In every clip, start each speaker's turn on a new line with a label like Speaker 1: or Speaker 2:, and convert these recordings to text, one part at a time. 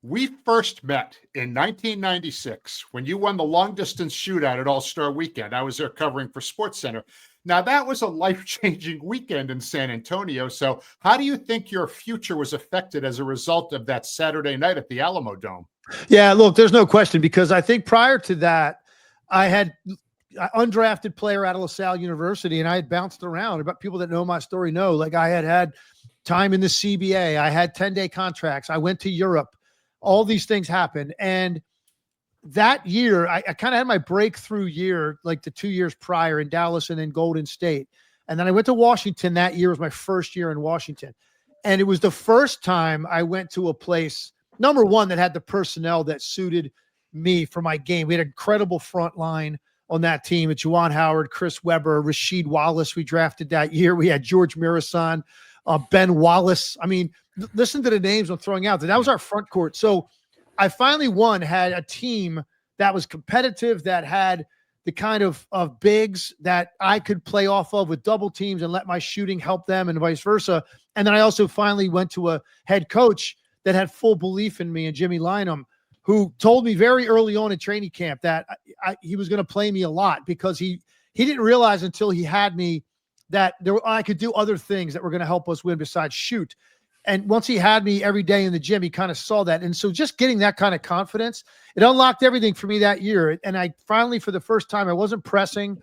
Speaker 1: We first met in 1996 when you won the long distance shootout at All-Star Weekend. I was there covering for SportsCenter. Now, that was a life-changing weekend in San Antonio. So how do you think your future was affected as a result of that Saturday night at the Alamo Dome?
Speaker 2: Yeah, look, there's no question, because I think prior to that, I had an undrafted player out of LaSalle University, and I had bounced around. About people that know my story know, like, I had time in the CBA. I had 10-day contracts. I went to Europe. All these things happened. And that year, I kind of had my breakthrough year, like the 2 years prior in Dallas and then Golden State. And then I went to Washington. That year was my first year in Washington. And it was the first time I went to a place, number one, that had the personnel that suited me for my game. We had an incredible front line on that team. It's Juwan Howard, Chris Webber, Rasheed Wallace. We drafted that year. We had George Mirasan, Ben Wallace. I mean, listen to the names I'm throwing out. That was our front court. So I finally had a team that was competitive, that had the kind of bigs that I could play off of with double teams and let my shooting help them and vice versa. And then I also finally went to a head coach that had full belief in me, and Jimmy Lynam, who told me very early on in training camp that he was going to play me a lot, because he didn't realize until he had me that I could do other things that were going to help us win besides shoot. And once he had me every day in the gym, he kind of saw that. And so just getting that kind of confidence, it unlocked everything for me that year. And I finally, for the first time, I wasn't pressing.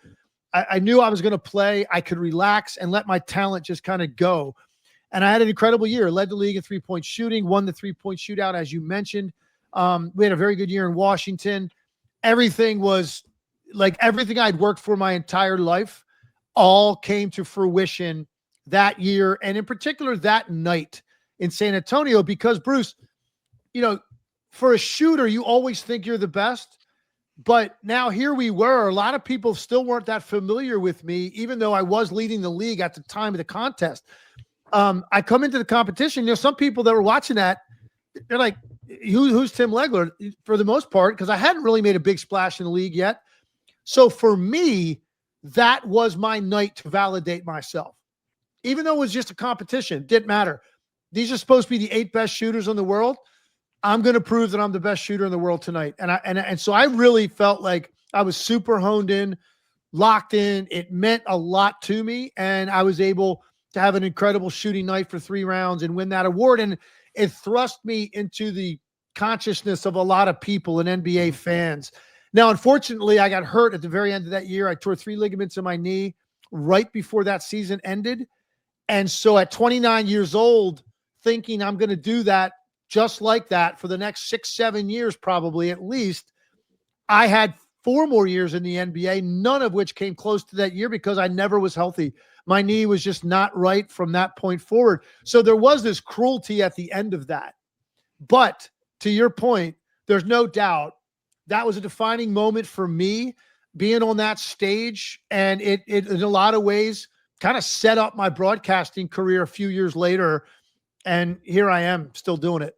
Speaker 2: I knew I was going to play. I could relax and let my talent just kind of go. And I had an incredible year, led the league in three-point shooting, won the three-point shootout, as you mentioned. We had a very good year in Washington. Everything was like everything I'd worked for my entire life all came to fruition that year. And in particular, that night in San Antonio, because Bruce, for a shooter, you always think you're the best. But now here we were. A lot of people still weren't that familiar with me, even though I was leading the league at the time of the contest. I come into the competition. Some people that were watching that, they're like, who's Tim Legler? For the most part, because I hadn't really made a big splash in the league yet. So for me, that was my night to validate myself. Even though it was just a competition, didn't matter. These are supposed to be the 8 best shooters in the world. I'm going to prove that I'm the best shooter in the world tonight. And so I really felt like I was super honed in, locked in. It meant a lot to me. And I was able to have an incredible shooting night for 3 rounds and win that award. And it thrust me into the consciousness of a lot of people and NBA fans. Now, unfortunately, I got hurt at the very end of that year. I tore 3 ligaments in my knee right before that season ended. And so at 29 years old, thinking I'm going to do that just like that for the next 6-7 years, probably at least, I had 4 more years in the NBA, none of which came close to that year because I never was healthy. My knee was just not right from that point forward. So there was this cruelty at the end of that. But to your point, there's no doubt that was a defining moment for me, being on that stage. And it in a lot of ways kind of set up my broadcasting career a few years later. And here I am still doing it.